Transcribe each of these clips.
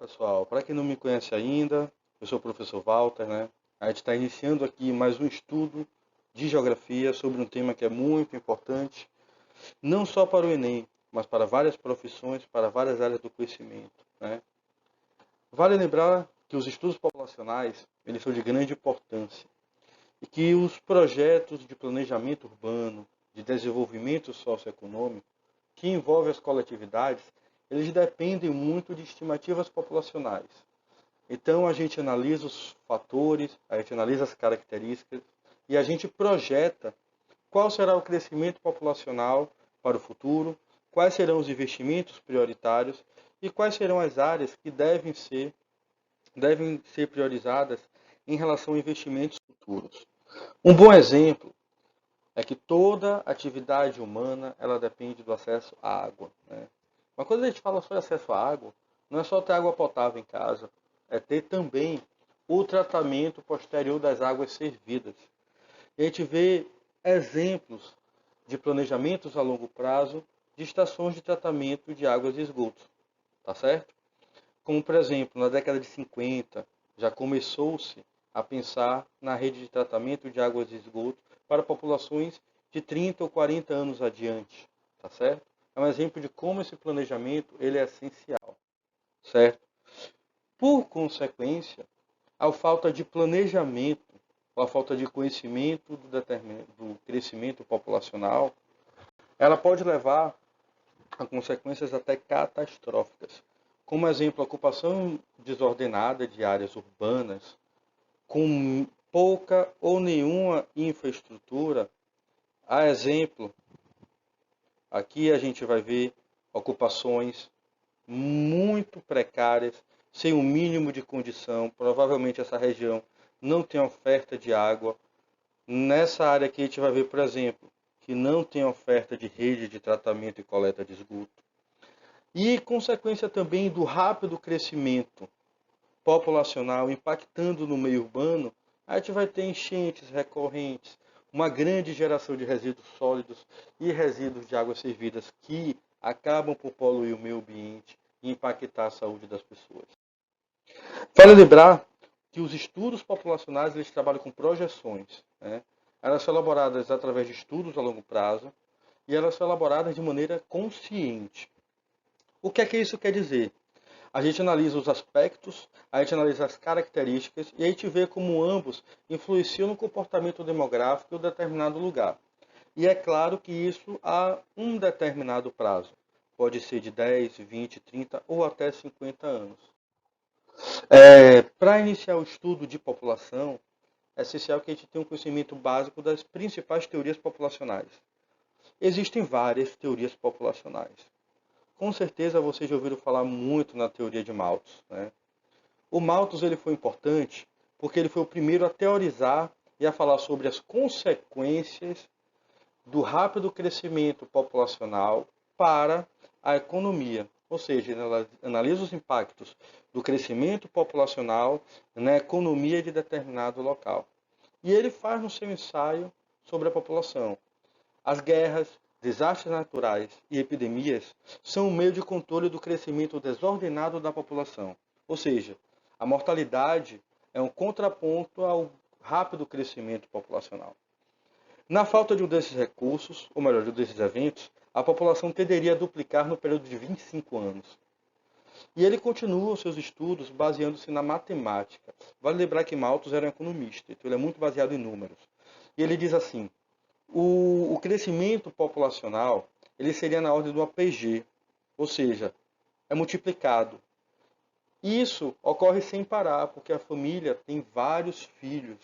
Pessoal, para quem não me conhece ainda, eu sou o professor Walter, né? A gente está iniciando aqui mais um estudo de geografia sobre um tema que é muito importante, não só para o Enem, mas para várias profissões, para várias áreas do conhecimento, né? Vale lembrar que os estudos populacionais, eles são de grande importância e que os projetos de planejamento urbano, de desenvolvimento socioeconômico, que envolvem as coletividades, eles dependem muito de estimativas populacionais. Então a gente analisa os fatores, a gente analisa as características e a gente projeta qual será o crescimento populacional para o futuro, quais serão os investimentos prioritários e quais serão as áreas que devem ser priorizadas em relação a investimentos futuros. Um bom exemplo é que toda atividade humana ela depende do acesso à água, né? Mas quando a gente fala sobre acesso à água, não é só ter água potável em casa, é ter também o tratamento posterior das águas servidas. E a gente vê exemplos de planejamentos a longo prazo de estações de tratamento de águas de esgoto, tá certo? Como, por exemplo, na década de 50, já começou-se a pensar na rede de tratamento de águas de esgoto para populações de 30 ou 40 anos adiante, tá certo? É um exemplo de como esse planejamento ele é essencial, certo? Por consequência, a falta de planejamento ou a falta de conhecimento do crescimento populacional, ela pode levar a consequências até catastróficas. Como exemplo, a ocupação desordenada de áreas urbanas com pouca ou nenhuma infraestrutura. A exemplo, aqui a gente vai ver ocupações muito precárias, sem o mínimo de condição. Provavelmente essa região não tem oferta de água. Nessa área aqui a gente vai ver, por exemplo, que não tem oferta de rede de tratamento e coleta de esgoto. E consequência também do rápido crescimento populacional impactando no meio urbano, a gente vai ter enchentes recorrentes, uma grande geração de resíduos sólidos e resíduos de águas servidas que acabam por poluir o meio ambiente e impactar a saúde das pessoas. Vale lembrar que os estudos populacionais eles trabalham com projeções, né? Elas são elaboradas através de estudos a longo prazo e elas são elaboradas de maneira consciente. O que é que isso quer dizer? A gente analisa os aspectos, a gente analisa as características e a gente vê como ambos influenciam no comportamento demográfico de um determinado lugar. E é claro que isso a um determinado prazo. Pode ser de 10, 20, 30 ou até 50 anos. Para iniciar o estudo de população, é essencial que a gente tenha um conhecimento básico das principais teorias populacionais. Existem várias teorias populacionais. Com certeza vocês já ouviram falar muito na teoria de Malthus, né? O Malthus ele foi importante porque ele foi o primeiro a teorizar e a falar sobre as consequências do rápido crescimento populacional para a economia. Ou seja, ele analisa os impactos do crescimento populacional na economia de determinado local. E ele faz no seu ensaio sobre a população. As guerras, desastres naturais e epidemias são um meio de controle do crescimento desordenado da população. Ou seja, a mortalidade é um contraponto ao rápido crescimento populacional. Na falta de um desses recursos, ou melhor, de um desses eventos, a população tenderia a duplicar no período de 25 anos. E ele continua os seus estudos baseando-se na matemática. Vale lembrar que Malthus era um economista, então ele é muito baseado em números. E ele diz assim, o crescimento populacional ele seria na ordem do APG, ou seja, é multiplicado. Isso ocorre sem parar, porque a família tem vários filhos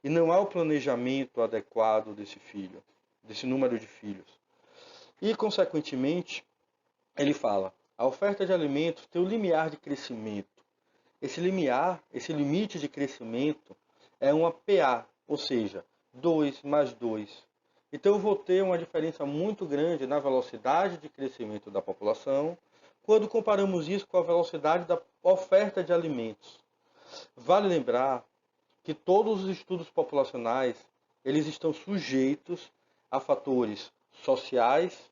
e não há o planejamento adequado desse filho, desse número de filhos. E, consequentemente, ele fala, a oferta de alimentos tem um limiar de crescimento. Esse limiar, esse limite de crescimento é uma PA, ou seja, 2 mais 2. Então eu vou ter uma diferença muito grande na velocidade de crescimento da população quando comparamos isso com a velocidade da oferta de alimentos. Vale lembrar que todos os estudos populacionais eles estão sujeitos a fatores sociais,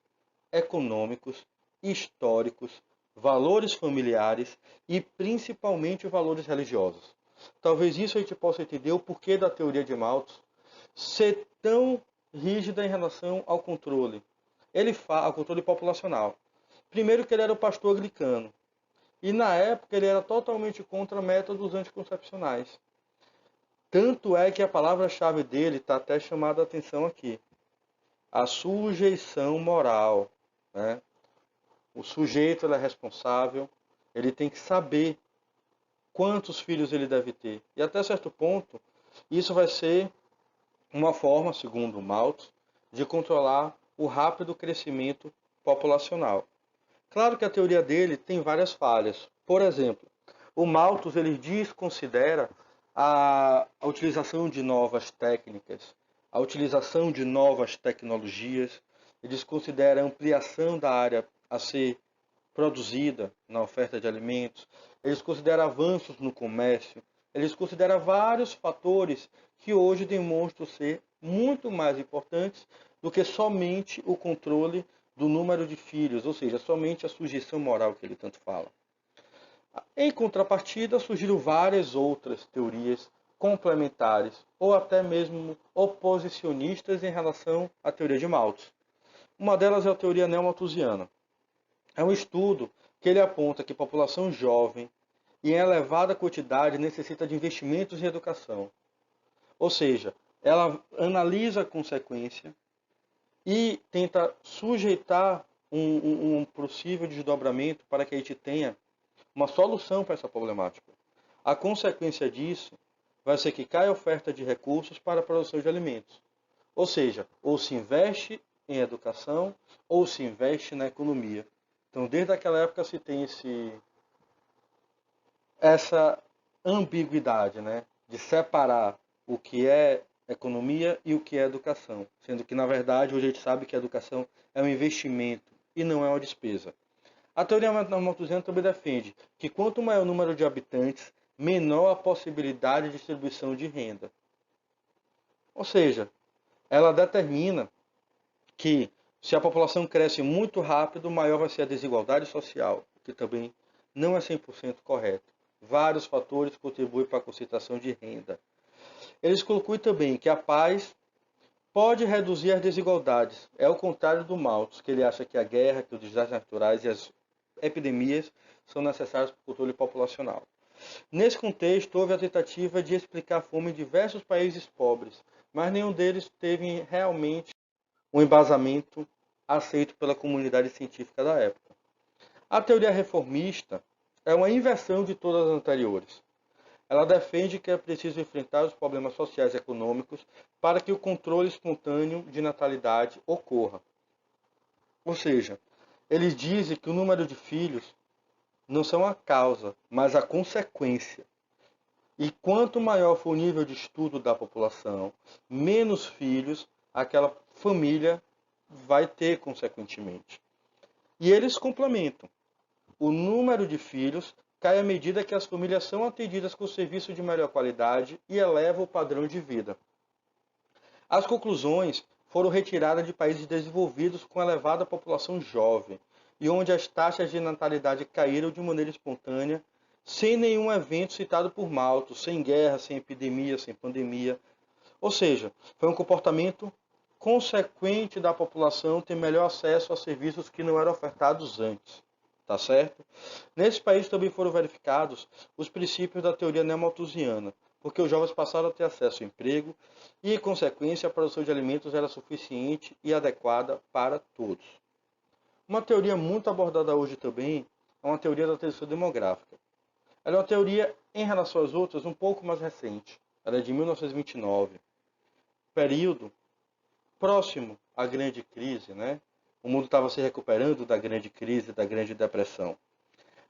econômicos, históricos, valores familiares e principalmente valores religiosos. Talvez isso a gente possa entender o porquê da teoria de Malthus ser tão rígida em relação ao controle. Ao controle populacional. Primeiro que ele era o pastor anglicano. E na época ele era totalmente contra métodos anticoncepcionais. Tanto é que a palavra-chave dele está até chamada a atenção aqui. A sujeição moral. Né? O sujeito ele é responsável, ele tem que saber quantos filhos ele deve ter. E até certo ponto, isso vai ser uma forma, segundo Malthus, de controlar o rápido crescimento populacional. Claro que a teoria dele tem várias falhas. Por exemplo, o Malthus ele desconsidera a utilização de novas técnicas, a utilização de novas tecnologias, ele desconsidera a ampliação da área a ser produzida na oferta de alimentos, eles consideram avanços no comércio, eles consideram vários fatores que hoje demonstram ser muito mais importantes do que somente o controle do número de filhos, ou seja, somente a sujeição moral que ele tanto fala. Em contrapartida, surgiram várias outras teorias complementares ou até mesmo oposicionistas em relação à teoria de Malthus. Uma delas é a teoria neomalthusiana. É um estudo que ele aponta que a população jovem e em elevada quantidade necessita de investimentos em educação. Ou seja, ela analisa a consequência e tenta sujeitar um possível desdobramento para que a gente tenha uma solução para essa problemática. A consequência disso vai ser que cai a oferta de recursos para a produção de alimentos. Ou seja, ou se investe em educação ou se investe na economia. Então, desde aquela época se tem essa ambiguidade, né, de separar o que é economia e o que é educação, sendo que, na verdade, hoje a gente sabe que a educação é um investimento e não é uma despesa. A teoria malthusiana também defende que quanto maior o número de habitantes, menor a possibilidade de distribuição de renda. Ou seja, ela determina que se a população cresce muito rápido, maior vai ser a desigualdade social, o que também não é 100% correto. Vários fatores contribuem para a concentração de renda. Eles concluem também que a paz pode reduzir as desigualdades. É o contrário do Malthus, que ele acha que a guerra, que os desastres naturais e as epidemias são necessários para o controle populacional. Nesse contexto, houve a tentativa de explicar a fome em diversos países pobres, mas nenhum deles teve realmente um embasamento aceito pela comunidade científica da época. A teoria reformista é uma inversão de todas as anteriores. Ela defende que é preciso enfrentar os problemas sociais e econômicos para que o controle espontâneo de natalidade ocorra. Ou seja, eles dizem que o número de filhos não são a causa, mas a consequência. E quanto maior for o nível de estudo da população, menos filhos aquela família vai ter consequentemente. E eles complementam. O número de filhos cai à medida que as famílias são atendidas com serviço de melhor qualidade e eleva o padrão de vida. As conclusões foram retiradas de países desenvolvidos com elevada população jovem e onde as taxas de natalidade caíram de maneira espontânea, sem nenhum evento citado por Malthus, sem guerra, sem epidemia, sem pandemia. Ou seja, foi um comportamento consequente da população ter melhor acesso a serviços que não eram ofertados antes. Tá certo? Nesse país também foram verificados os princípios da teoria neomalthusiana, porque os jovens passaram a ter acesso ao emprego e, em consequência, a produção de alimentos era suficiente e adequada para todos. Uma teoria muito abordada hoje também é uma teoria da transição demográfica. Ela é uma teoria, em relação às outras, um pouco mais recente. Ela é de 1929, período próximo à grande crise, né? O mundo estava se recuperando da grande crise, da grande depressão.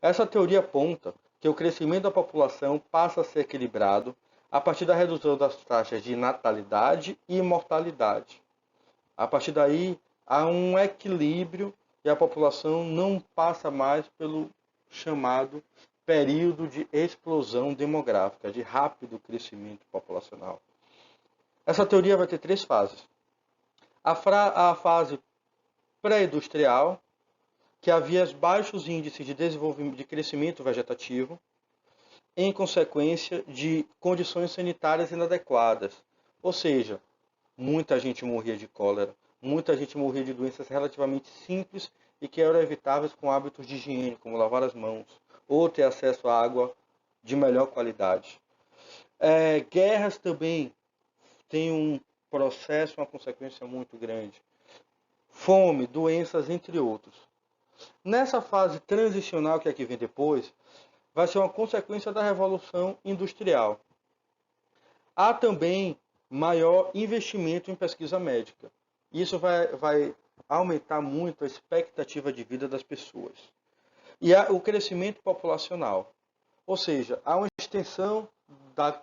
Essa teoria aponta que o crescimento da população passa a ser equilibrado a partir da redução das taxas de natalidade e mortalidade. A partir daí, há um equilíbrio e a população não passa mais pelo chamado período de explosão demográfica, de rápido crescimento populacional. Essa teoria vai ter 3 fases. A fase pré-industrial, que havia baixos índices de desenvolvimento, de crescimento vegetativo, em consequência de condições sanitárias inadequadas. Ou seja, muita gente morria de cólera, muita gente morria de doenças relativamente simples e que eram evitáveis com hábitos de higiene, como lavar as mãos, ou ter acesso à água de melhor qualidade. Guerras também têm um processo, uma consequência muito grande. Fome, doenças, entre outros. Nessa fase transicional que aqui vem depois, vai ser uma consequência da Revolução Industrial. Há também maior investimento em pesquisa médica. Isso vai aumentar muito a expectativa de vida das pessoas. E há o crescimento populacional. Ou seja, há uma extensão da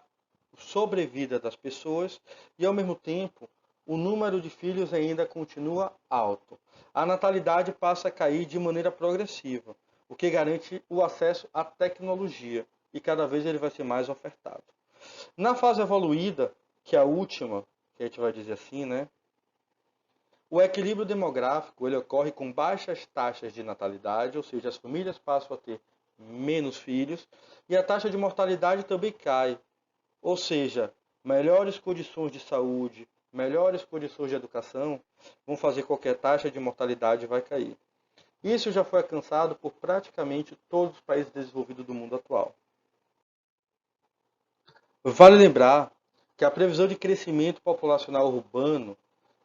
sobrevida das pessoas e, ao mesmo tempo, o número de filhos ainda continua alto. A natalidade passa a cair de maneira progressiva, o que garante o acesso à tecnologia, e cada vez ele vai ser mais ofertado. Na fase evoluída, que é a última, que a gente vai dizer assim, né? O equilíbrio demográfico ele ocorre com baixas taxas de natalidade, ou seja, as famílias passam a ter menos filhos, e a taxa de mortalidade também cai. Ou seja, melhores condições de saúde, melhores condições de educação vão fazer qualquer taxa de mortalidade vai cair. Isso já foi alcançado por praticamente todos os países desenvolvidos do mundo atual. Vale lembrar que a previsão de crescimento populacional urbano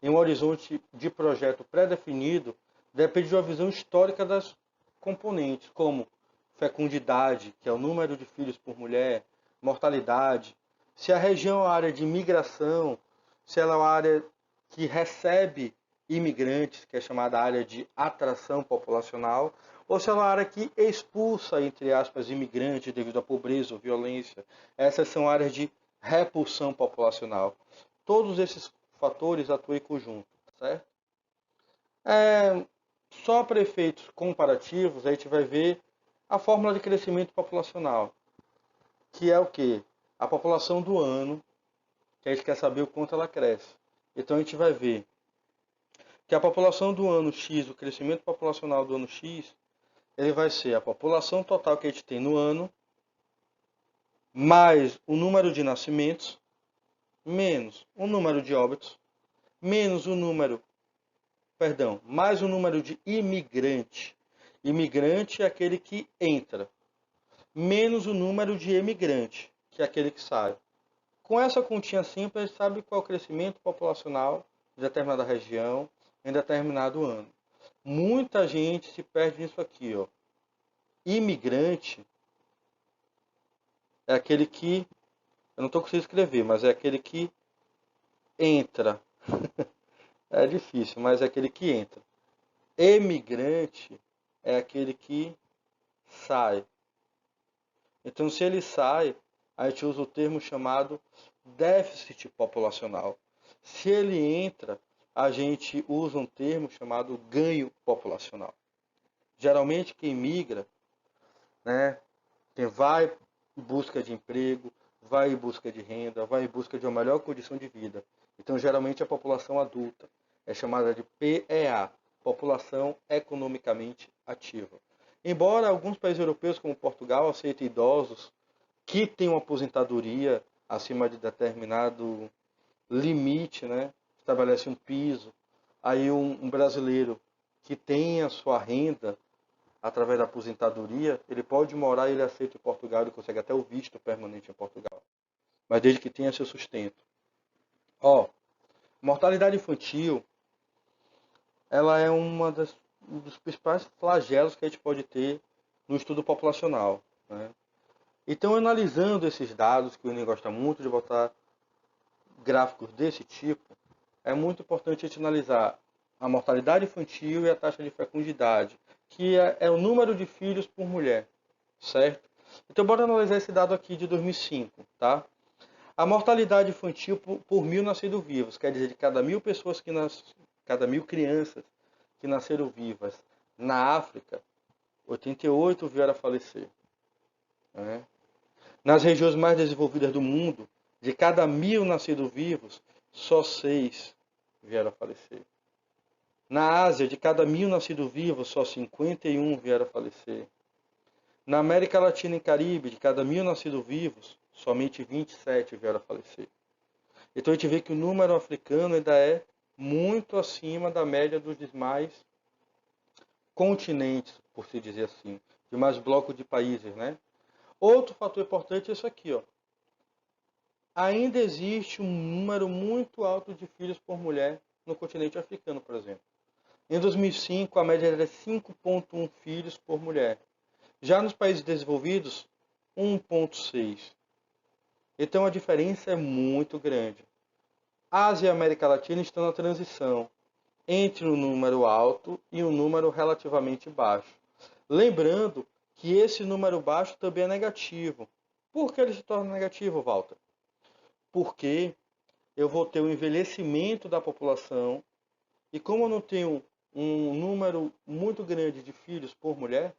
em um horizonte de projeto pré-definido depende de uma visão histórica das componentes, como fecundidade, que é o número de filhos por mulher, mortalidade, se a região é uma área de migração, se ela é uma área que recebe imigrantes, que é chamada área de atração populacional, ou se ela é uma área que expulsa, entre aspas, imigrantes devido à pobreza ou violência. Essas são áreas de repulsão populacional. Todos esses fatores atuam em conjunto, certo? Só para efeitos comparativos, a gente vai ver a fórmula de crescimento populacional, que é o quê? A população do ano, que a gente quer saber o quanto ela cresce. Então a gente vai ver que a população do ano X, o crescimento populacional do ano X, ele vai ser a população total que a gente tem no ano, mais o número de nascimentos, menos o número de óbitos, menos o número, mais o número de imigrante. Imigrante é aquele que entra, menos o número de emigrante, que é aquele que sai. Com essa continha simples, a gente sabe qual é o crescimento populacional de determinada região em determinado ano. Muita gente se perde nisso aqui, ó. Imigrante é aquele que, eu não estou conseguindo escrever, mas é aquele que entra. É difícil, mas é aquele que entra. Emigrante é aquele que sai. Então, se ele sai, a gente usa o termo chamado déficit populacional. Se ele entra, a gente usa um termo chamado ganho populacional. Geralmente, quem migra, né, quem vai em busca de emprego, vai em busca de renda, vai em busca de uma melhor condição de vida. Então, geralmente, a população adulta é chamada de PEA, população economicamente ativa. Embora alguns países europeus, como Portugal, aceitem idosos que têm uma aposentadoria acima de determinado limite, né? Estabelece um piso. Aí um brasileiro que tem a sua renda através da aposentadoria, ele pode morar e ele aceita em Portugal, ele consegue até o visto permanente em Portugal. Mas desde que tenha seu sustento. Mortalidade infantil, ela é um dos principais flagelos que a gente pode ter no estudo populacional, né? Então, analisando esses dados, que o Enem gosta muito de botar gráficos desse tipo, é muito importante a gente analisar a mortalidade infantil e a taxa de fecundidade, que é o número de filhos por mulher, certo? Então, bora analisar esse dado aqui de 2005, tá? A mortalidade infantil por 1.000 nascidos vivos, quer dizer, de cada 1.000 pessoas cada 1.000 crianças que nasceram vivas na África, 88 vieram a falecer, né? Nas regiões mais desenvolvidas do mundo, de cada 1.000 nascidos vivos, só 6 vieram a falecer. Na Ásia, de cada 1.000 nascidos vivos, só 51 vieram a falecer. Na América Latina e Caribe, de cada 1.000 nascidos vivos, somente 27 vieram a falecer. Então a gente vê que o número africano ainda é muito acima da média dos demais continentes, por se dizer assim, demais blocos de países, né? Outro fator importante é isso aqui, ó. Ainda existe um número muito alto de filhos por mulher no continente africano, por exemplo. Em 2005, a média era 5,1 filhos por mulher. Já nos países desenvolvidos, 1,6. Então a diferença é muito grande. Ásia e América Latina estão na transição entre um número alto e um número relativamente baixo. Lembrando que esse número baixo também é negativo. Por que ele se torna negativo, Walter? Porque eu vou ter um envelhecimento da população e como eu não tenho um número muito grande de filhos por mulher,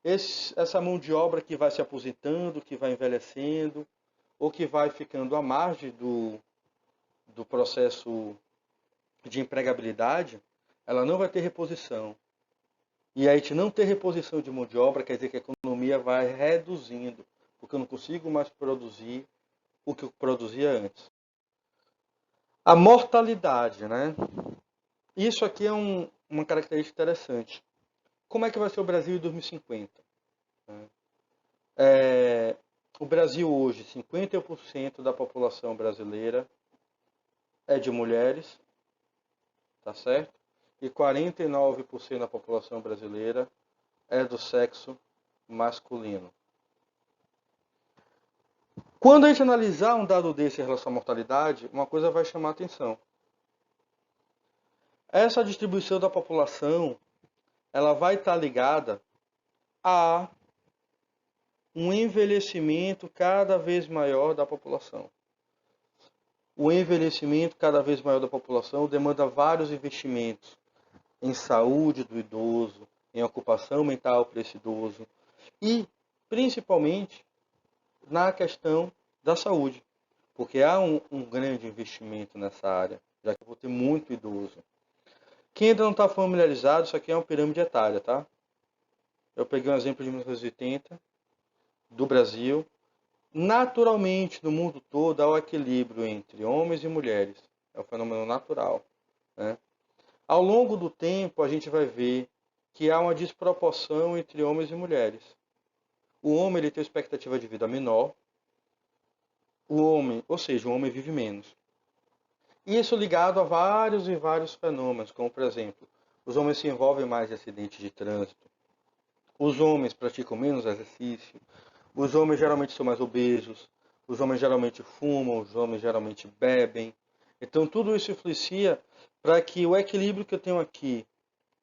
essa mão de obra que vai se aposentando, que vai envelhecendo, ou que vai ficando à margem do processo de empregabilidade, ela não vai ter reposição. E a gente não ter reposição de mão de obra quer dizer que a economia vai reduzindo, porque eu não consigo mais produzir o que eu produzia antes. A mortalidade, né? Isso aqui é uma característica interessante. Como é que vai ser o Brasil em 2050? O Brasil hoje, 50% da população brasileira é de mulheres, tá certo? E 49% da população brasileira é do sexo masculino. Quando a gente analisar um dado desse em relação à mortalidade, uma coisa vai chamar a atenção. Essa distribuição da população, ela vai estar ligada a um envelhecimento cada vez maior da população. O envelhecimento cada vez maior da população demanda vários investimentos em saúde do idoso, em ocupação mental para esse idoso e, principalmente, na questão da saúde, porque há um grande investimento nessa área, já que eu vou ter muito idoso. Quem ainda não está familiarizado, isso aqui é uma pirâmide etária, tá? Eu peguei um exemplo de 1980, do Brasil. Naturalmente, no mundo todo, há o equilíbrio entre homens e mulheres. É um fenômeno natural, né? Ao longo do tempo, a gente vai ver que há uma desproporção entre homens e mulheres. O homem ele tem uma expectativa de vida menor, ou seja, o homem vive menos. Isso ligado a vários e vários fenômenos, como por exemplo, os homens se envolvem mais em acidentes de trânsito, os homens praticam menos exercício, os homens geralmente são mais obesos, os homens geralmente fumam, os homens geralmente bebem. Então tudo isso influencia para que o equilíbrio que eu tenho aqui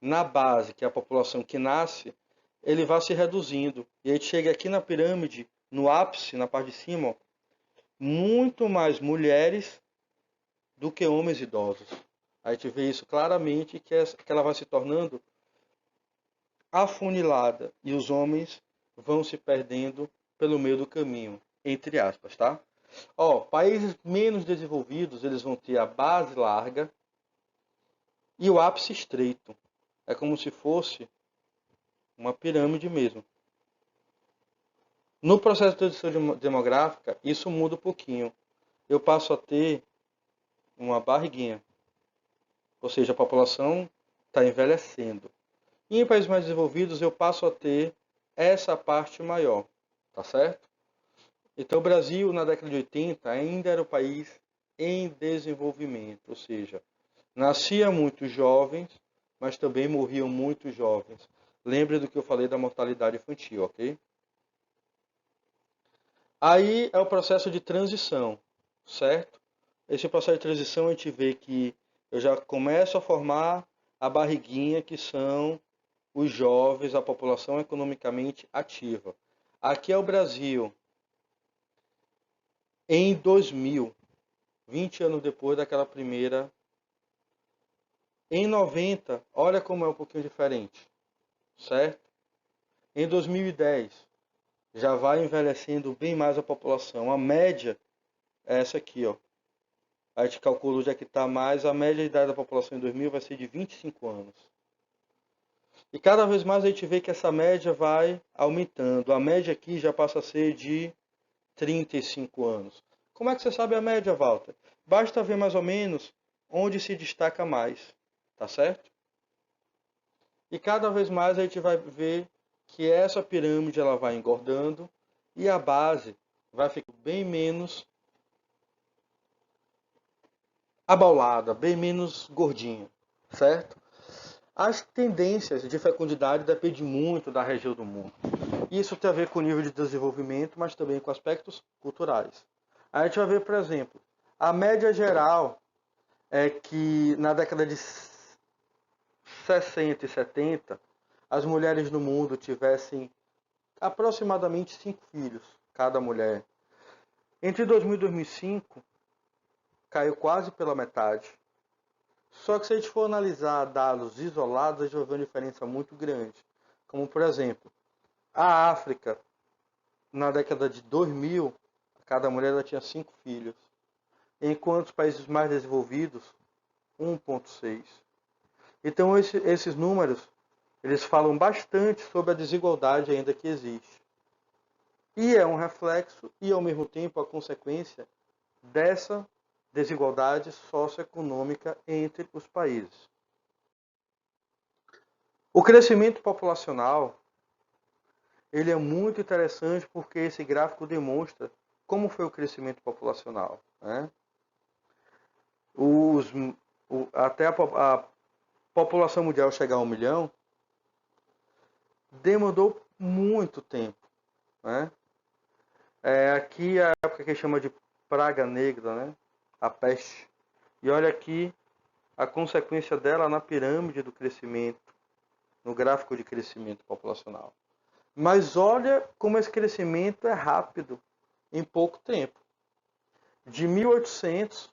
na base, que é a população que nasce, ele vá se reduzindo. E a gente chega aqui na pirâmide, no ápice, na parte de cima, ó, muito mais mulheres do que homens idosos. A gente vê isso claramente, que ela vai se tornando afunilada e os homens vão se perdendo pelo meio do caminho, entre aspas, tá? Ó, países menos desenvolvidos, eles vão ter a base larga e o ápice estreito. É como se fosse uma pirâmide mesmo. No processo de transição demográfica, isso muda um pouquinho. Eu passo a ter uma barriguinha, ou seja, a população está envelhecendo. E em países mais desenvolvidos, eu passo a ter essa parte maior, tá certo? Então, o Brasil, na década de 80, ainda era o país em desenvolvimento, ou seja, nascia muitos jovens, mas também morriam muitos jovens. Lembre do que eu falei da mortalidade infantil, ok? Aí é o processo de transição, certo? Esse processo de transição a gente vê que eu já começo a formar a barriguinha, que são os jovens, a população economicamente ativa. Aqui é o Brasil, em 2000, 20 anos depois daquela primeira. Em 90, olha como é um pouquinho diferente, certo? Em 2010, já vai envelhecendo bem mais a população. A média é essa aqui, ó. a gente calcula onde é que está mais, a média de idade da população em 2000 vai ser de 25 anos. E cada vez mais a gente vê que essa média vai aumentando. A média aqui já passa a ser de 35 anos. Como é que você sabe a média, Walter? Basta ver mais ou menos onde se destaca mais, tá certo? E cada vez mais a gente vai ver que essa pirâmide ela vai engordando e a base vai ficando bem menos abaulada, bem menos gordinha, certo? As tendências de fecundidade dependem muito da região do mundo. Isso tem a ver com o nível de desenvolvimento, mas também com aspectos culturais. A gente vai ver, por exemplo, a média geral é que na década de 60 e 70, as mulheres no mundo tivessem aproximadamente 5 filhos, cada mulher. Entre 2000 e 2005, caiu quase pela metade. Só que se a gente for analisar dados isolados, a gente vai ver uma diferença muito grande. Como, por exemplo, a África, na década de 2000, cada mulher ela tinha 5 filhos. Enquanto os países mais desenvolvidos, 1,6. Então, esses números, eles falam bastante sobre a desigualdade ainda que existe. E é um reflexo e, ao mesmo tempo, a consequência dessa desigualdade socioeconômica entre os países. O crescimento populacional ele é muito interessante porque esse gráfico demonstra como foi o crescimento populacional. Né? Até a população mundial chegar a 1 milhão, demandou muito tempo. Né? Aqui é a época que chama de praga negra, né? A peste. E olha aqui a consequência dela na pirâmide do crescimento, no gráfico de crescimento populacional. Mas olha como esse crescimento é rápido, em pouco tempo. De 1800,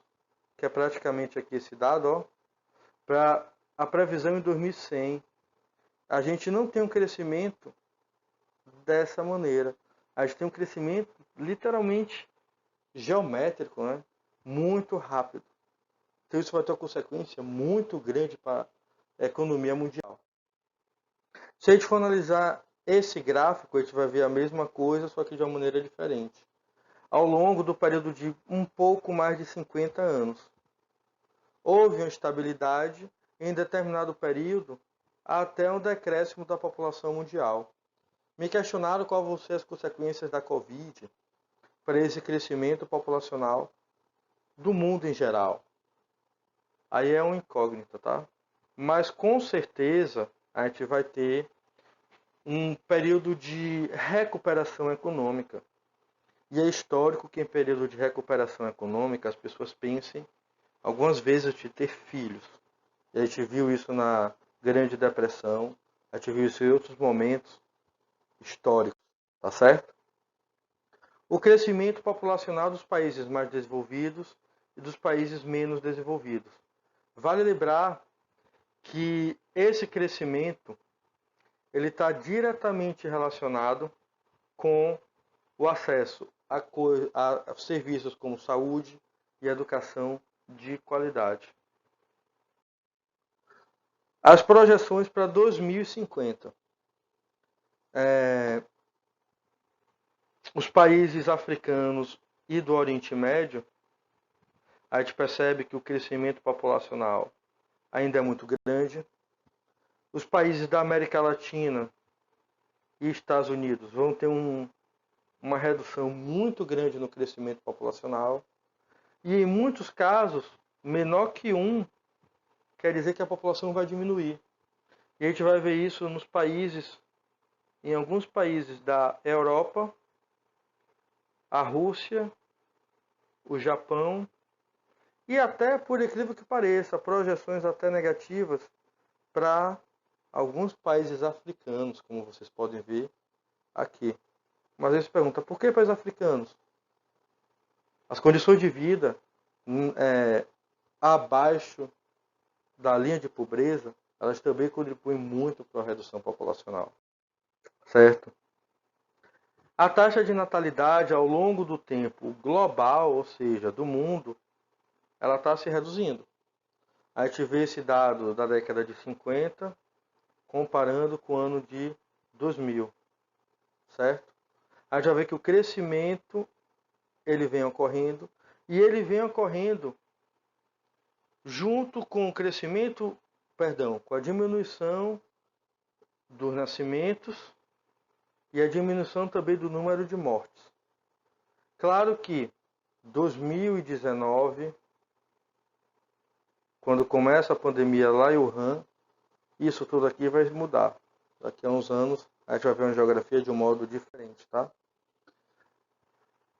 que é praticamente aqui esse dado, para a previsão em 2100, a gente não tem um crescimento dessa maneira. A gente tem um crescimento literalmente geométrico, né? Muito rápido. Então isso vai ter uma consequência muito grande para a economia mundial. Se a gente for analisar esse gráfico, a gente vai ver a mesma coisa, só que de uma maneira diferente. Ao longo do período de um pouco mais de 50 anos. Houve uma estabilidade em determinado período até um decréscimo da população mundial. Me questionaram quais vão ser as consequências da Covid para esse crescimento populacional do mundo em geral. Aí é uma incógnita, tá? Mas com certeza a gente vai ter um período de recuperação econômica. E é histórico que em período de recuperação econômica as pessoas pensem algumas vezes de ter filhos. E a gente viu isso na Grande Depressão, a gente viu isso em outros momentos históricos, tá certo? O crescimento populacional dos países mais desenvolvidos e dos países menos desenvolvidos. Vale lembrar que esse crescimento ele está diretamente relacionado com o acesso a serviços como saúde e educação de qualidade. As projeções para 2050. Os países africanos e do Oriente Médio, a gente percebe que o crescimento populacional ainda é muito grande. Os países da América Latina e Estados Unidos vão ter uma redução muito grande no crescimento populacional. E em muitos casos, menor que 1 quer dizer que a população vai diminuir. E a gente vai ver isso em alguns países da Europa, a Rússia, o Japão e até, por incrível que pareça, projeções até negativas para alguns países africanos, como vocês podem ver aqui. Mas eles perguntam, por que países africanos? As condições de vida abaixo da linha de pobreza, elas também contribuem muito para a redução populacional. Certo? A taxa de natalidade ao longo do tempo global, ou seja, do mundo, ela está se reduzindo. A gente vê esse dado da década de 50 comparando com o ano de 2000, certo? A gente vai ver que o crescimento ele vem ocorrendo e ele vem ocorrendo junto com o crescimento, com a diminuição dos nascimentos e a diminuição também do número de mortes. Claro que 2019, quando começa a pandemia lá em Wuhan, isso tudo aqui vai mudar. Daqui a uns anos a gente vai ver uma geografia de um modo diferente, tá?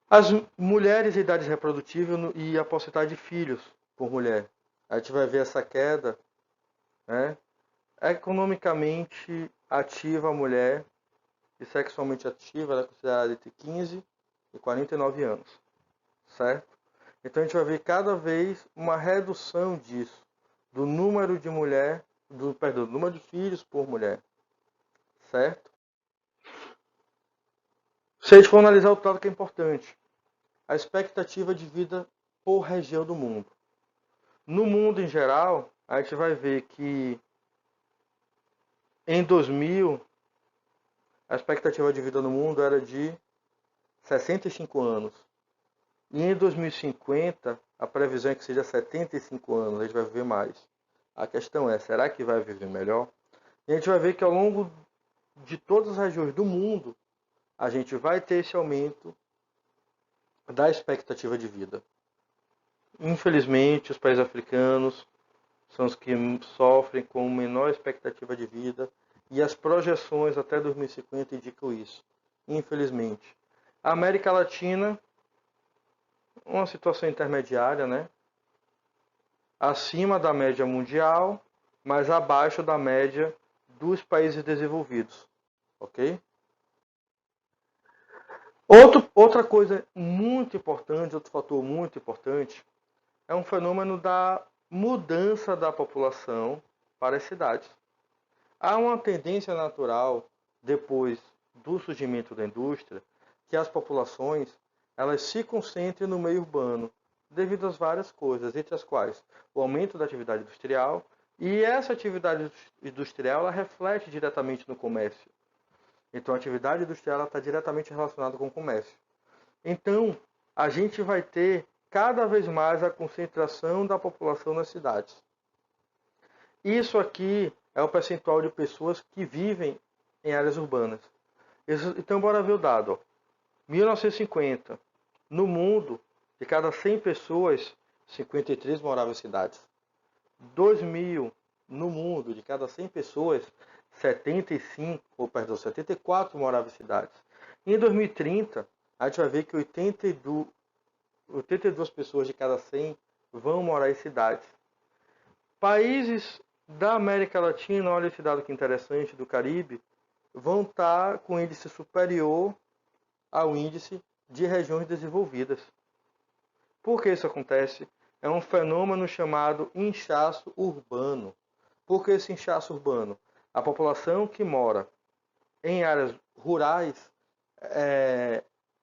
As mulheres em idade reprodutiva e a porcentagem de filhos por mulher. A gente vai ver essa queda, né? Economicamente ativa a mulher e sexualmente ativa, ela é considerada entre 15 e 49 anos, certo? Então a gente vai ver cada vez uma redução disso, do número de do número de filhos por mulher, certo? Se a gente for analisar o dado que é importante, a expectativa de vida por região do mundo. No mundo em geral, a gente vai ver que em 2000 a expectativa de vida no mundo era de 65 anos. E em 2050, a previsão é que seja 75 anos, a gente vai viver mais. A questão é, será que vai viver melhor? E a gente vai ver que ao longo de todas as regiões do mundo, a gente vai ter esse aumento da expectativa de vida. Infelizmente, os países africanos são os que sofrem com menor expectativa de vida e as projeções até 2050 indicam isso, infelizmente. A América Latina, uma situação intermediária, né? Acima da média mundial, mas abaixo da média dos países desenvolvidos, ok? Outra coisa muito importante, outro fator muito importante, é um fenômeno da mudança da população para as cidades. Há uma tendência natural, depois do surgimento da indústria, que as populações elas se concentrem no meio urbano, devido às várias coisas, entre as quais o aumento da atividade industrial, e essa atividade industrial ela reflete diretamente no comércio. Então, a atividade industrial está diretamente relacionada com o comércio. Então, a gente vai ter cada vez mais a concentração da população nas cidades. Isso aqui é o percentual de pessoas que vivem em áreas urbanas. Então, bora ver o dado. Ó. 1950, no mundo, de cada 100 pessoas, 53 moravam em cidades. 2000, no mundo, de cada 100 pessoas, 74 moravam em cidades. Em 2030, a gente vai ver que 82 pessoas de cada 100 vão morar em cidades. Países da América Latina, olha esse dado que interessante, do Caribe, vão estar com índice superior ao índice de regiões desenvolvidas. Por que isso acontece? É um fenômeno chamado inchaço urbano. Por que esse inchaço urbano? A população que mora em áreas rurais,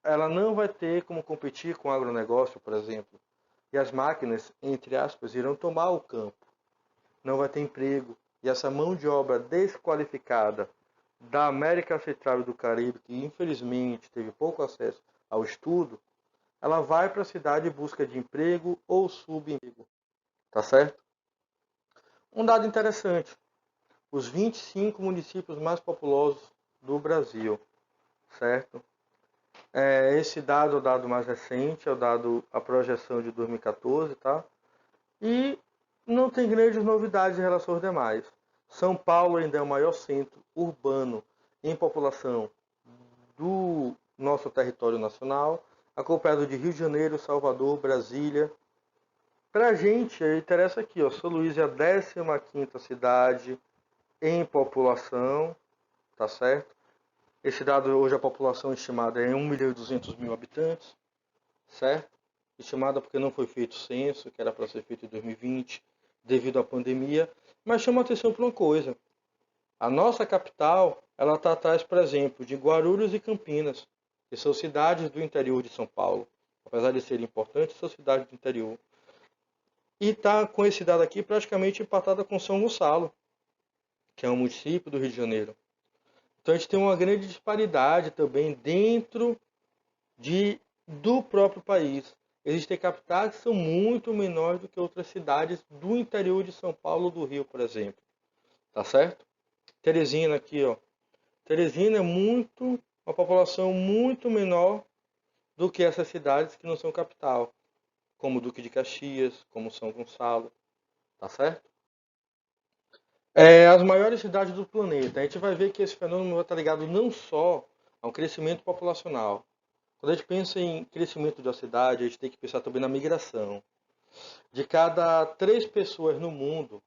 ela não vai ter como competir com o agronegócio, por exemplo. E as máquinas, entre aspas, irão tomar o campo. Não vai ter emprego. E essa mão de obra desqualificada da América Central e do Caribe, que infelizmente teve pouco acesso ao estudo, ela vai para a cidade em busca de emprego ou subemprego. Tá certo? Um dado interessante. Os 25 municípios mais populosos do Brasil. Certo? Esse dado é o dado mais recente, é a projeção de 2014, tá? E não tem grandes novidades em relação aos demais. São Paulo ainda é o maior centro urbano em população do nosso território nacional, acompanhado de Rio de Janeiro, Salvador, Brasília. Para a gente, interessa aqui, ó, São Luís é a 15ª cidade em população, tá certo? Esse dado, hoje a população estimada é 1.200.000 habitantes, certo? Estimada porque não foi feito censo, que era para ser feito em 2020, devido à pandemia. Mas chama atenção para uma coisa. A nossa capital, ela está atrás, por exemplo, de Guarulhos e Campinas, que são cidades do interior de São Paulo. Apesar de serem importantes, são cidades do interior. E está com esse dado aqui praticamente empatada com São Gonçalo, que é um município do Rio de Janeiro. Então a gente tem uma grande disparidade também dentro do próprio país. Existem capitais que são muito menores do que outras cidades do interior de São Paulo, do Rio, por exemplo. Tá certo? Teresina aqui, ó. Teresina é uma população muito menor do que essas cidades que não são capital, como Duque de Caxias, como São Gonçalo, tá certo? As maiores cidades do planeta. A gente vai ver que esse fenômeno vai estar ligado não só ao crescimento populacional. Quando a gente pensa em crescimento da cidade, a gente tem que pensar também na migração. De cada 3 pessoas no mundo,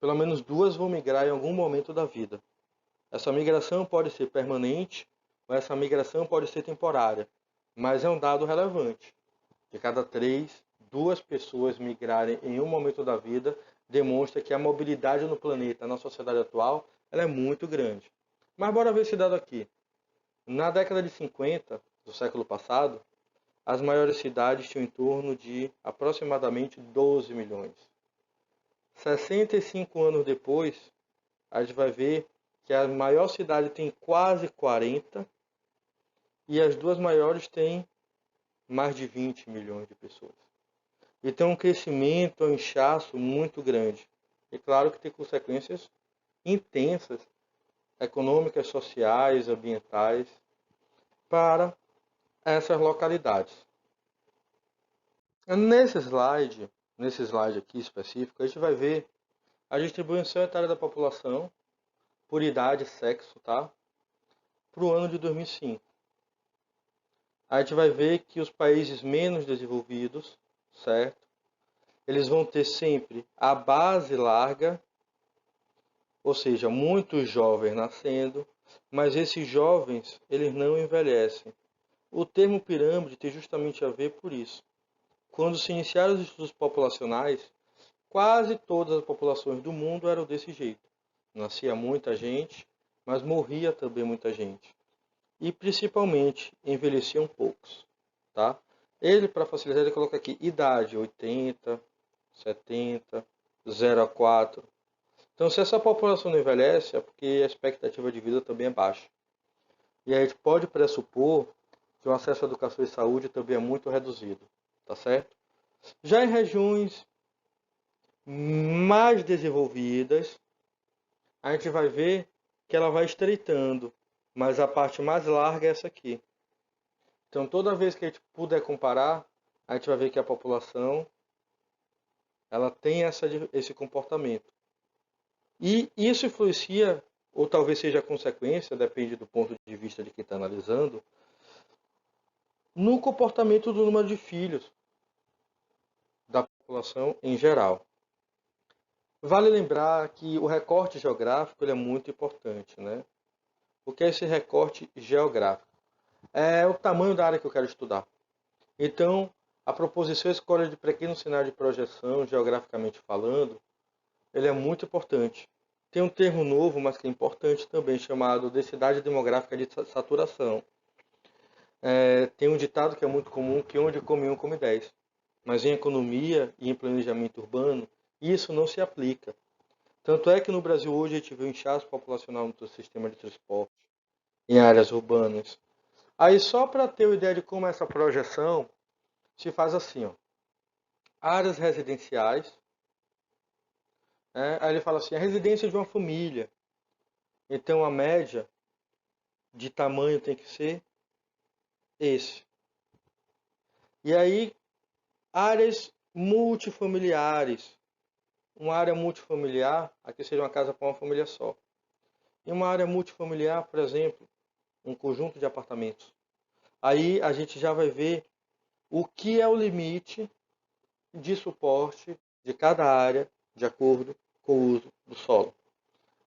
pelo menos 2 vão migrar em algum momento da vida. Essa migração pode ser permanente ou essa migração pode ser temporária, mas é um dado relevante. De cada 3, 2 pessoas migrarem em um momento da vida demonstra que a mobilidade no planeta, na sociedade atual, ela é muito grande. Mas bora ver esse dado aqui. Na década de 50 do século passado, as maiores cidades tinham em torno de aproximadamente 12 milhões. 65 anos depois, a gente vai ver que a maior cidade tem quase 40 e as 2 maiores têm mais de 20 milhões de pessoas. Então, um crescimento, um inchaço muito grande. E claro que tem consequências intensas, econômicas, sociais, ambientais, para essas localidades. Nesse slide aqui específico, a gente vai ver a distribuição etária da população por idade e sexo, tá? Para o ano de 2005. A gente vai ver que os países menos desenvolvidos, certo? Eles vão ter sempre a base larga, ou seja, muitos jovens nascendo, mas esses jovens, eles não envelhecem. O termo pirâmide tem justamente a ver por isso. Quando se iniciaram os estudos populacionais, quase todas as populações do mundo eram desse jeito. Nascia muita gente, mas morria também muita gente. E principalmente envelheciam poucos, tá? Ele, para facilitar, ele coloca aqui idade 80, 70, 0 a 4. Então, se essa população não envelhece, é porque a expectativa de vida também é baixa. E aí a gente pode pressupor que o acesso à educação e saúde também é muito reduzido, tá certo? Já em regiões mais desenvolvidas, a gente vai ver que ela vai estreitando, mas a parte mais larga é essa aqui. Então, toda vez que a gente puder comparar, a gente vai ver que a população ela tem esse comportamento. E isso influencia, ou talvez seja a consequência, depende do ponto de vista de quem está analisando, no comportamento do número de filhos da população em geral. Vale lembrar que o recorte geográfico ele é muito importante, né? O que é esse recorte geográfico? É o tamanho da área que eu quero estudar. Então, a proposição escolha de pequeno cenário de projeção, geograficamente falando, ele é muito importante. Tem um termo novo, mas que é importante também, chamado densidade demográfica de saturação. Tem um ditado que é muito comum, que onde come um, come 10. Mas em economia e em planejamento urbano, isso não se aplica. Tanto é que no Brasil hoje a gente vê um inchaço populacional no sistema de transporte, em áreas urbanas. Aí só para ter uma ideia de como é essa projeção, se faz assim, ó. Áreas residenciais, aí ele fala assim, a residência de uma família. Então a média de tamanho tem que ser esse. E aí, áreas multifamiliares. Uma área multifamiliar, aqui seria uma casa para uma família só. E uma área multifamiliar, por exemplo, um conjunto de apartamentos. Aí a gente já vai ver o que é o limite de suporte de cada área de acordo com o uso do solo.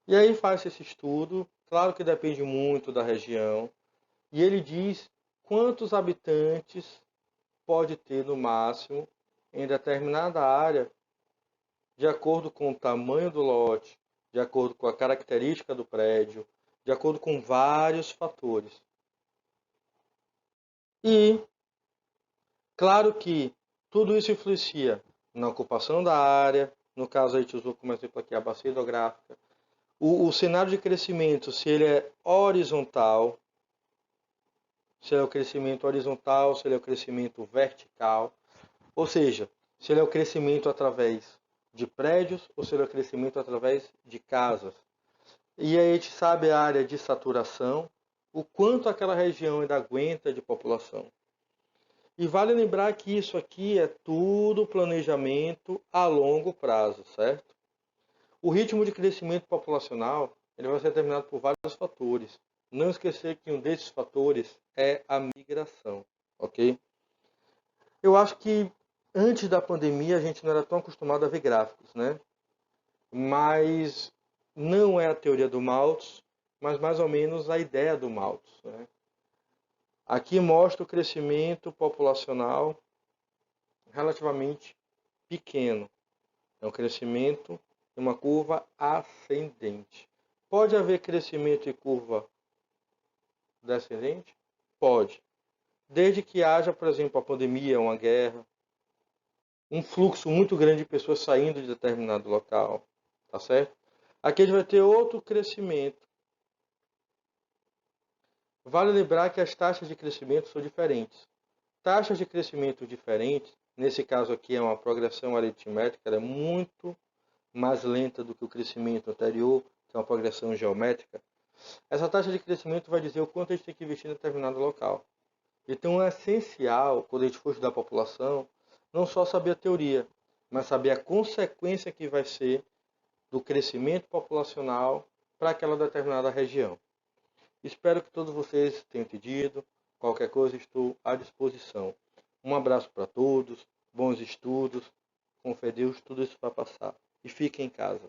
E aí faz esse estudo, claro que depende muito da região, e ele diz quantos habitantes pode ter no máximo em determinada área, de acordo com o tamanho do lote, de acordo com a característica do prédio, de acordo com vários fatores. E, claro que tudo isso influencia na ocupação da área. No caso, a gente usou como exemplo aqui a bacia hidrográfica. O cenário de crescimento, se ele é horizontal, se ele é o crescimento horizontal, se ele é o crescimento vertical, ou seja, se ele é o crescimento através de prédios ou se ele é o crescimento através de casas. E aí a gente sabe a área de saturação, o quanto aquela região ainda aguenta de população. E vale lembrar que isso aqui é tudo planejamento a longo prazo, certo? O ritmo de crescimento populacional ele vai ser determinado por vários fatores. Não esquecer que um desses fatores é a migração, ok? Eu acho que antes da pandemia a gente não era tão acostumado a ver gráficos, né? Mas não é a teoria do Malthus, mas mais ou menos a ideia do Malthus, né? Aqui mostra o crescimento populacional relativamente pequeno. É um crescimento em uma curva ascendente. Pode haver crescimento em curva descendente? Pode. Desde que haja, por exemplo, a pandemia, uma guerra, um fluxo muito grande de pessoas saindo de determinado local, tá certo? Aqui a gente vai ter outro crescimento. Vale lembrar que as taxas de crescimento são diferentes. Taxas de crescimento diferentes, nesse caso aqui é uma progressão aritmética, ela é muito mais lenta do que o crescimento anterior, que é uma progressão geométrica. Essa taxa de crescimento vai dizer o quanto a gente tem que investir em determinado local. Então é essencial, quando a gente for estudar a população, não só saber a teoria, mas saber a consequência que vai ser do crescimento populacional para aquela determinada região. Espero que todos vocês tenham entendido. Qualquer coisa, estou à disposição. Um abraço para todos, bons estudos. Com fé Deus, tudo isso vai passar. E fiquem em casa.